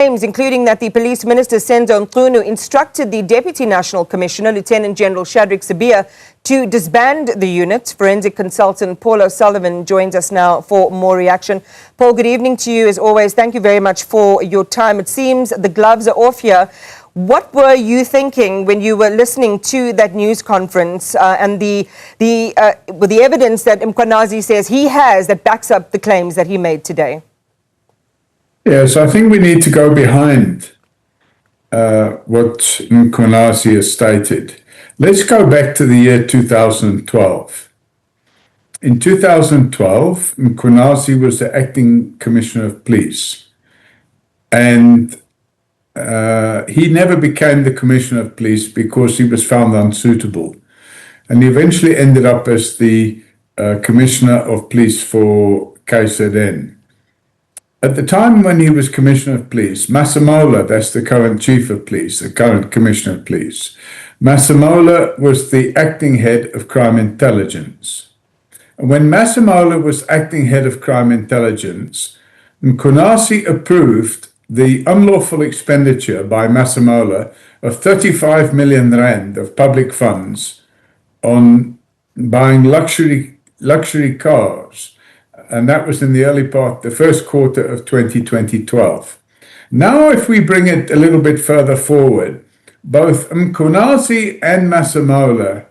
Claims, including that the police minister Senzo Mkhunu instructed the Deputy National Commissioner, Lieutenant General Shadrack Sibiya, to disband the unit. Forensic consultant Paul O'Sullivan joins us now for more reaction. Paul, good evening to you as always. Thank you very much for your time. It seems the gloves are off here. What were you thinking when you were listening to that news conference and the evidence that Mkhwanazi says he has that backs up the claims that he made today? Yes, I think we need to go behind what Mkhwanazi has stated. Let's go back to the year 2012. In 2012, Mkhwanazi was the acting commissioner of police, and he never became the commissioner of police because he was found unsuitable, and he eventually ended up as the commissioner of police for KZN. At the time when he was Commissioner of Police, Masemola, that's the current Chief of Police, the current Commissioner of Police, Masemola was the acting head of crime intelligence. And when Masemola was acting head of crime intelligence, Mkhwanazi approved the unlawful expenditure by Masemola of 35 million rand of public funds on buying luxury cars. And that was in the early part, the first quarter of 2012. Now, if we bring it a little bit further forward, both Mkhwanazi and Masemola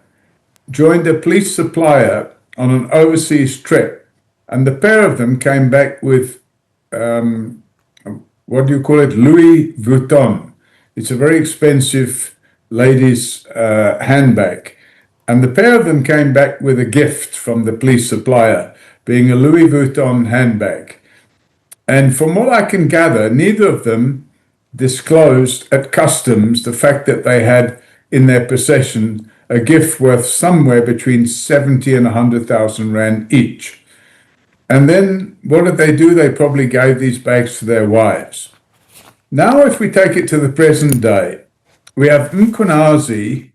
joined a police supplier on an overseas trip, and the pair of them came back with, what do you call it, Louis Vuitton. It's a very expensive ladies' handbag. And the pair of them came back with a gift from the police supplier, being a Louis Vuitton handbag. And from what I can gather, neither of them disclosed at customs the fact that they had in their possession a gift worth somewhere between 70 and 100,000 rand each. And then what did they do? They probably gave these bags to their wives. Now, if we take it to the present day, we have Mkhwanazi,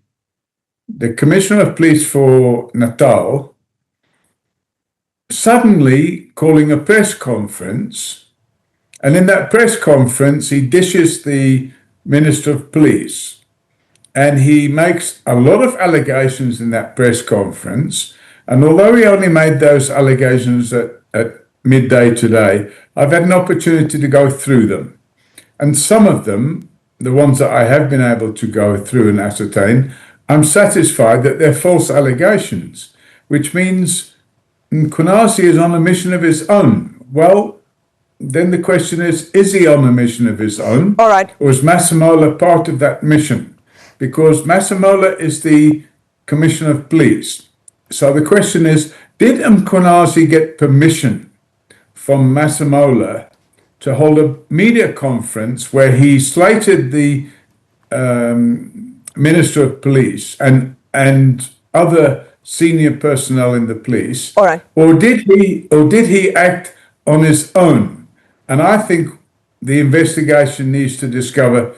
the Commissioner of Police for Natal, suddenly calling a press conference, and in that press conference he dishes the Minister of Police, and he makes a lot of allegations in that press conference. And although he only made those allegations at midday today, I've had an opportunity to go through them, and some of them, the ones that I have been able to go through and ascertain, I'm satisfied that they're false allegations, which means Mkhwanazi is on a mission of his own. Well, then the question is he on a mission of his own? All right. Or is Masemola part of that mission? Because Masemola is the Commissioner of Police. So the question is, did Mkhwanazi get permission from Masemola to hold a media conference where he slated the Minister of Police and other senior personnel in the police? All right. Or did he act on his own? And I think the investigation needs to discover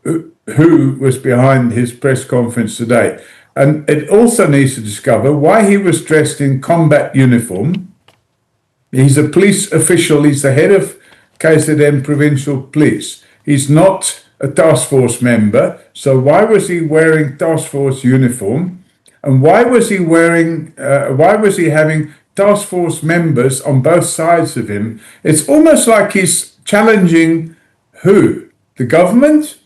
who was behind his press conference today. And it also needs to discover why he was dressed in combat uniform. He's a police official. He's the head of KZN Provincial Police. He's not a task force member. So why was he wearing task force uniform? And why was he having task force members on both sides of him? It's almost like he's challenging who? The government?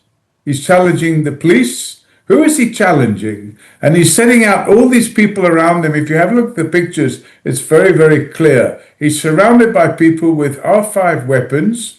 He's challenging the police? Who is he challenging? And he's setting out all these people around him. If you have a look at the pictures, it's very, very clear. He's surrounded by people with R5 weapons,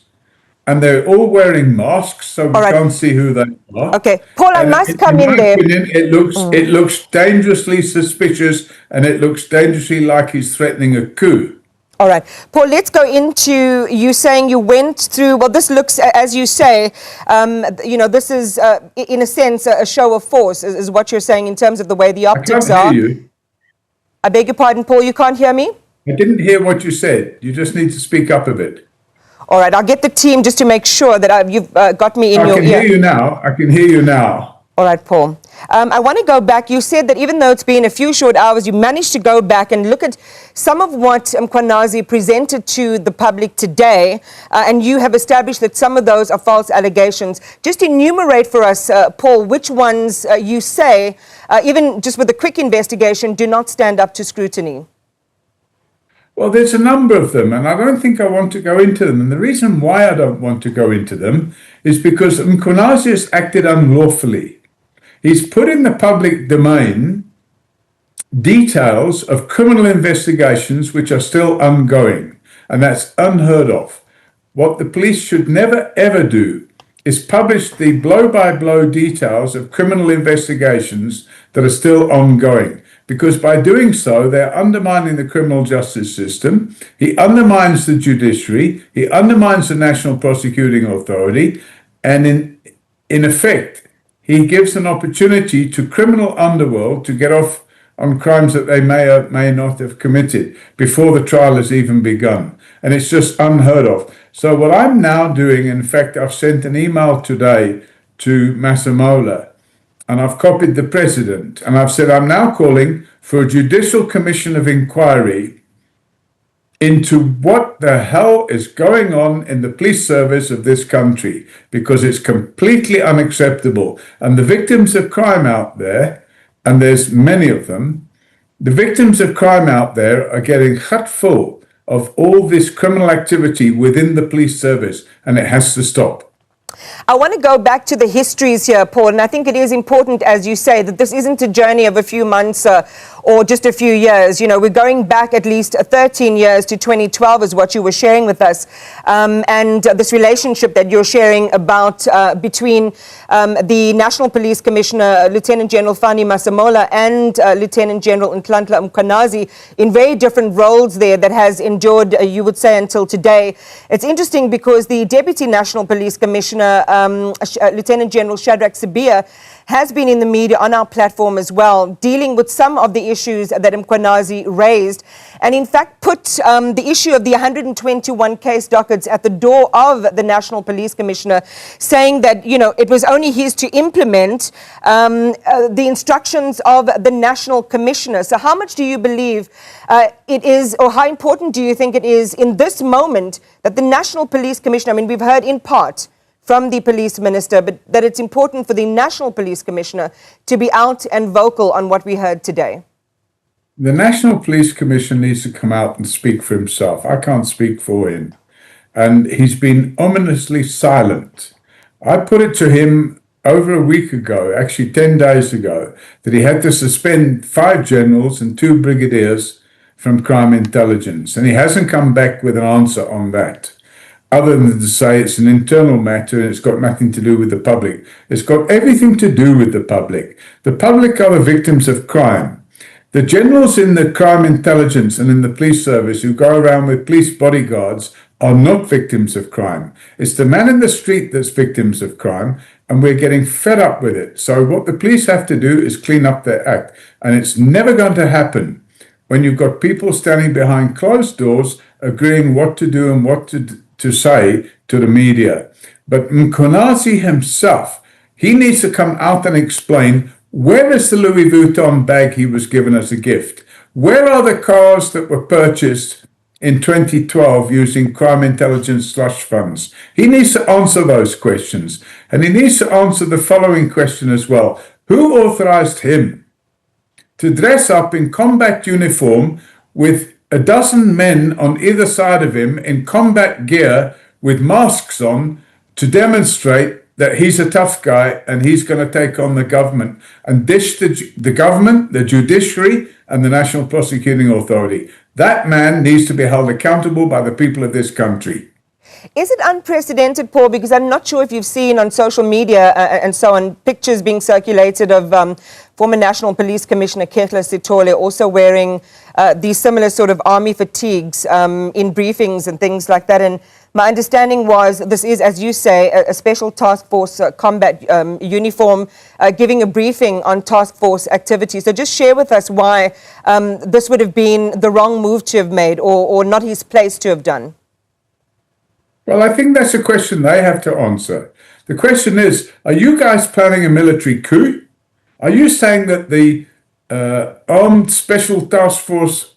and they're all wearing masks, so we can't see who they are. Okay, Paul, I must come in there. Opinion, it looks dangerously suspicious, and it looks dangerously like he's threatening a coup. All right, Paul, let's go into you saying you went through, well, this looks, as you say, this is, in a sense, a show of force, is what you're saying in terms of the way the optics are. I can't hear you. I beg your pardon, Paul, you can't hear me? I didn't hear what you said. You just need to speak up a bit. All right, I'll get the team just to make sure that you've got me in your ear. I can hear you now. I can hear you now. All right, Paul. I want to go back. You said that even though it's been a few short hours, you managed to go back and look at some of what Mkhwanazi presented to the public today, and you have established that some of those are false allegations. Just enumerate for us, Paul, which ones you say, even just with a quick investigation, do not stand up to scrutiny. Well, there's a number of them, and I don't think I want to go into them. And the reason why I don't want to go into them is because Mkhwanazi has acted unlawfully. He's put in the public domain details of criminal investigations which are still ongoing, and that's unheard of. What the police should never, ever do is publish the blow-by-blow details of criminal investigations that are still ongoing. Because by doing so, they're undermining the criminal justice system. He undermines the judiciary. He undermines the National Prosecuting Authority. And in effect, he gives an opportunity to criminal underworld to get off on crimes that they may or may not have committed before the trial has even begun. And it's just unheard of. So what I'm now doing, in fact, I've sent an email today to Masemola, and I've copied the president, and I've said I'm now calling for a judicial commission of inquiry into what the hell is going on in the police service of this country, because it's completely unacceptable. And the victims of crime out there, and there's many of them, the victims of crime out there are getting hut full of all this criminal activity within the police service, and it has to stop. I want to go back to the histories here, Paul, and I think it is important, as you say, that this isn't a journey of a few months or just a few years. You know, we're going back at least 13 years to 2012 is what you were sharing with us. And this relationship that you're sharing about between the National Police Commissioner, Lieutenant General Fani Masemola, and Lieutenant General Nhlanhla Mkhwanazi in very different roles there that has endured, you would say, until today. It's interesting because the Deputy National Police Commissioner, Lieutenant General Shadrack Sibiya, has been in the media on our platform as well, dealing with some of the issues that Mkhwanazi raised, and in fact put the issue of the 121 case dockets at the door of the National Police Commissioner, saying that, you know, it was only his to implement the instructions of the National Commissioner. So how much do you believe it is, or how important do you think it is in this moment that the National Police Commissioner, I mean, we've heard in part from the police minister, but that it's important for the National Police Commissioner to be out and vocal on what we heard today? The National Police Commissioner needs to come out and speak for himself. I can't speak for him. And he's been ominously silent. I put it to him over a week ago, actually 10 days ago, that he had to suspend 5 generals and 2 brigadiers from crime intelligence. And he hasn't come back with an answer on that, other than to say it's an internal matter and it's got nothing to do with the public. It's got everything to do with the public. The public are the victims of crime. The generals in the crime intelligence and in the police service who go around with police bodyguards are not victims of crime. It's the man in the street that's victims of crime, and we're getting fed up with it. So what the police have to do is clean up their act, and it's never going to happen when you've got people standing behind closed doors agreeing what to do and what to say to the media. But Mkhwanazi himself, he needs to come out and explain, where is the Louis Vuitton bag he was given as a gift? Where are the cars that were purchased in 2012 using crime intelligence slush funds? He needs to answer those questions. And he needs to answer the following question as well. Who authorized him to dress up in combat uniform with a dozen men on either side of him in combat gear with masks on to demonstrate that he's a tough guy and he's going to take on the government and dish the government, the judiciary, and the National Prosecuting Authority? That man needs to be held accountable by the people of this country. Is it unprecedented, Paul? Because I'm not sure if you've seen on social media and so on pictures being circulated of former National Police Commissioner Nhlanhla Sithole also wearing these similar sort of army fatigues in briefings and things like that. And my understanding was this is, as you say, a special task force combat uniform giving a briefing on task force activities. So just share with us why this would have been the wrong move to have made or not his place to have done. Well, I think that's a question they have to answer. The question is, are you guys planning a military coup? Are you saying that the armed special task force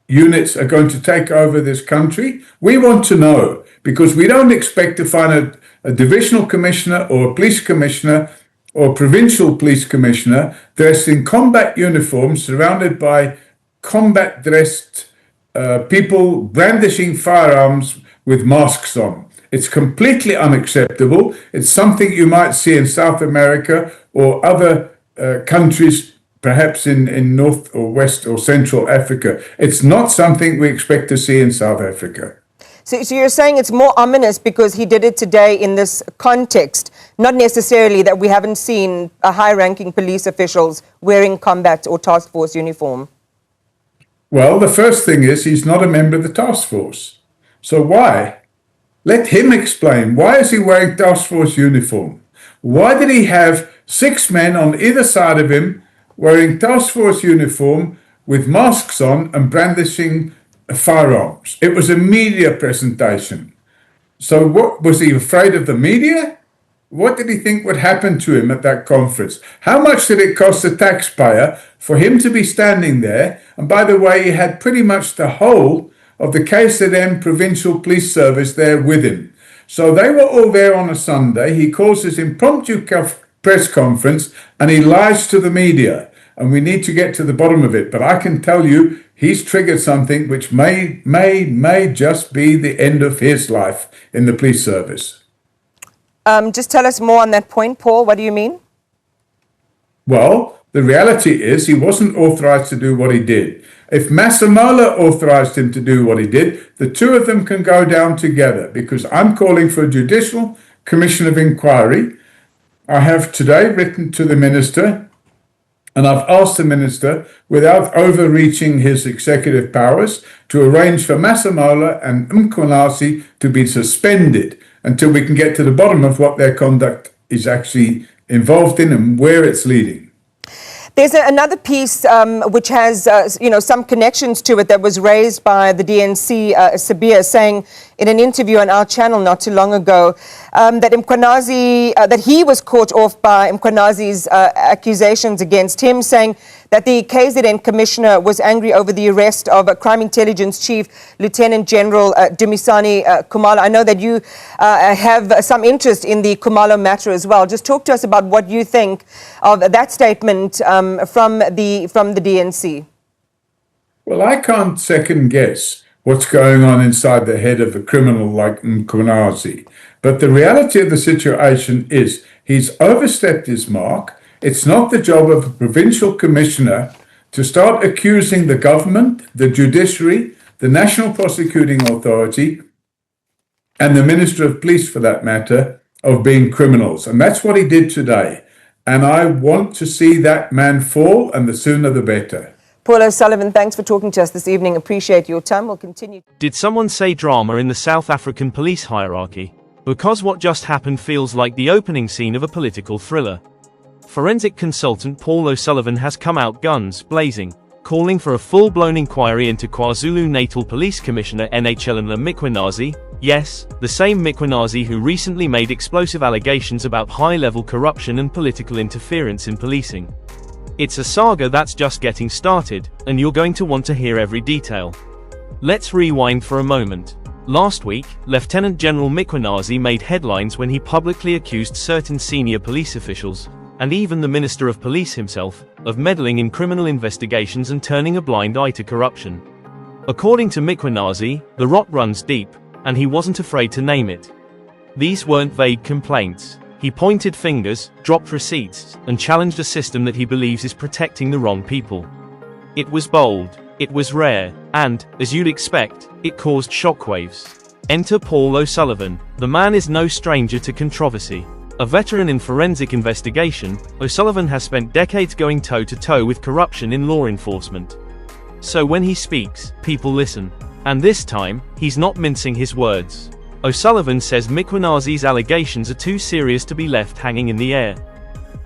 units are going to take over this country? We want to know, because we don't expect to find a divisional commissioner or a police commissioner or provincial police commissioner dressed in combat uniforms, surrounded by combat dressed people brandishing firearms with masks on. It's completely unacceptable. It's something you might see in South America or other countries, perhaps in North or West or Central Africa. It's not something we expect to see in South Africa. So you're saying it's more ominous because he did it today in this context, not necessarily that we haven't seen high-ranking police officials wearing combat or task force uniform? Well, the first thing is he's not a member of the task force. So why? Let him explain. Why is he wearing task force uniform? Why did he have 6 men on either side of him wearing task force uniform with masks on and brandishing firearms? It was a media presentation. So what, was he afraid of the media? What did he think would happen to him at that conference? How much did it cost the taxpayer for him to be standing there? And by the way, he had pretty much the whole of the KZN Provincial Police Service there with him. So they were all there on a Sunday. He calls his impromptu press conference and he lies to the media. And we need to get to the bottom of it. But I can tell you, he's triggered something which may just be the end of his life in the police service. Just tell us more on that point, Paul. What do you mean? Well, the reality is he wasn't authorized to do what he did. If Masemola authorized him to do what he did, the two of them can go down together, because I'm calling for a judicial commission of inquiry. I have today written to the minister, and I've asked the minister, without overreaching his executive powers, to arrange for Masemola and Mkhwanazi to be suspended until we can get to the bottom of what their conduct is actually involved in and where it's leading. There's another piece which has, some connections to it that was raised by the DNC, Sabir, saying in an interview on our channel not too long ago that Mkhwanazi, that he was caught off by Mkhwanazi's accusations against him, saying that the KZN commissioner was angry over the arrest of Crime Intelligence Chief Lieutenant General Dumisani Khumalo. I know that you have some interest in the Khumalo matter as well. Just talk to us about what you think of that statement from the DNC. Well, I can't second guess what's going on inside the head of a criminal like Mkhwanazi. But the reality of the situation is he's overstepped his mark. It's not the job of a provincial commissioner to start accusing the government, the judiciary, the National Prosecuting Authority, and the Minister of Police, for that matter, of being criminals. And that's what he did today. And I want to see that man fall, and the sooner the better. Paul O'Sullivan, thanks for talking to us this evening. Appreciate your time. We'll continue. Did someone say drama in the South African police hierarchy? Because what just happened feels like the opening scene of a political thriller. Forensic consultant Paul O'Sullivan has come out guns blazing, calling for a full-blown inquiry into KwaZulu-Natal Police Commissioner Nhlanhla Mkhwanazi. Yes, the same Mkhwanazi who recently made explosive allegations about high-level corruption and political interference in policing. It's a saga that's just getting started, and you're going to want to hear every detail. Let's rewind for a moment. Last week, Lieutenant General Mkhwanazi made headlines when he publicly accused certain senior police officials, and even the Minister of Police himself, of meddling in criminal investigations and turning a blind eye to corruption. According to Mkhwanazi, the rot runs deep, and he wasn't afraid to name it. These weren't vague complaints. He pointed fingers, dropped receipts, and challenged a system that he believes is protecting the wrong people. It was bold, it was rare, and, as you'd expect, it caused shockwaves. Enter Paul O'Sullivan. The man is no stranger to controversy. A veteran in forensic investigation, O'Sullivan has spent decades going toe-to-toe with corruption in law enforcement. So when he speaks, people listen. And this time, he's not mincing his words. O'Sullivan says Mkhwanazi's allegations are too serious to be left hanging in the air.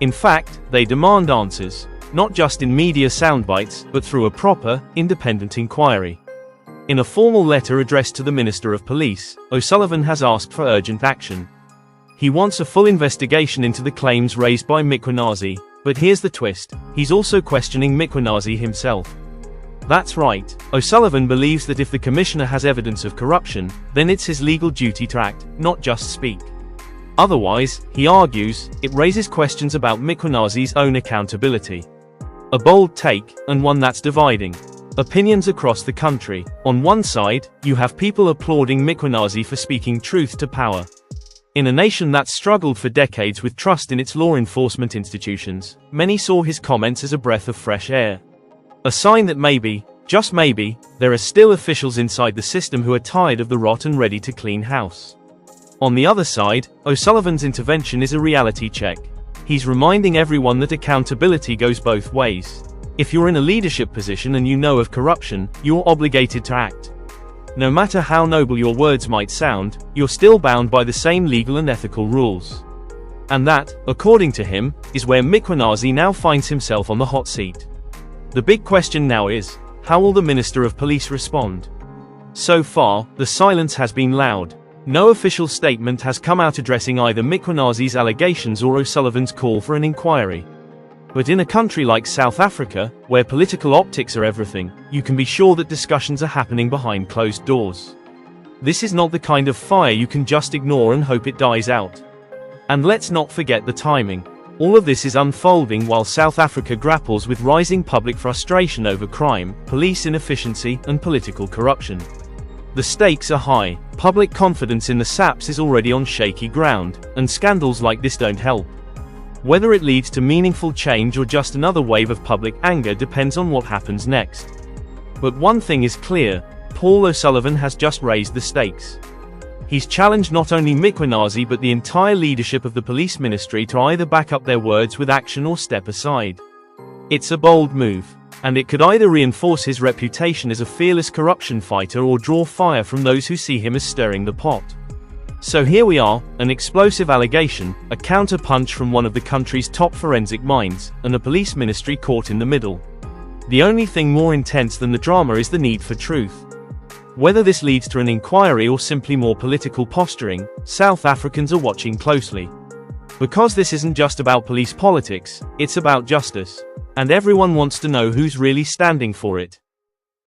In fact, they demand answers, not just in media soundbites, but through a proper, independent inquiry. In a formal letter addressed to the Minister of Police, O'Sullivan has asked for urgent action. He wants a full investigation into the claims raised by Mkhwanazi, But here's the twist, he's also questioning Mkhwanazi himself. That's right, OSullivan believes that if the commissioner has evidence of corruption, then it's his legal duty to act, not just speak. Otherwise, he argues, it raises questions about Mkhwanazi's own accountability. A bold take, and one that's dividing opinions across the country. On one side, you have people applauding Mkhwanazi for speaking truth to power. In a nation that's struggled for decades with trust in its law enforcement institutions, many saw his comments as a breath of fresh air. A sign that maybe, just maybe, there are still officials inside the system who are tired of the rot and ready to clean house. On the other side, OSullivan's intervention is a reality check. He's reminding everyone that accountability goes both ways. If you're in a leadership position and you know of corruption, you're obligated to act. No matter how noble your words might sound, you're still bound by the same legal and ethical rules. And that, according to him, is where Mkhwanazi now finds himself on the hot seat. The big question now is, how will the Minister of Police respond? So far, the silence has been loud. No official statement has come out addressing either Mkhwanazi's allegations or OSullivan's call for an inquiry. But in a country like South Africa, where political optics are everything, you can be sure that discussions are happening behind closed doors. This is not the kind of fire you can just ignore and hope it dies out. And let's not forget the timing. All of this is unfolding while South Africa grapples with rising public frustration over crime, police inefficiency, and political corruption. The stakes are high, public confidence in the SAPS is already on shaky ground, and scandals like this don't help. Whether it leads to meaningful change or just another wave of public anger depends on what happens next. But one thing is clear, Paul OSullivan has just raised the stakes. He's challenged not only Mkhwanazi but the entire leadership of the police ministry to either back up their words with action or step aside. It's a bold move, and it could either reinforce his reputation as a fearless corruption fighter or draw fire from those who see him as stirring the pot. So here we are, an explosive allegation, a counter-punch from one of the country's top forensic minds, and a police ministry caught in the middle. The only thing more intense than the drama is the need for truth. Whether this leads to an inquiry or simply more political posturing, South Africans are watching closely. Because this isn't just about police politics, it's about justice. And everyone wants to know who's really standing for it.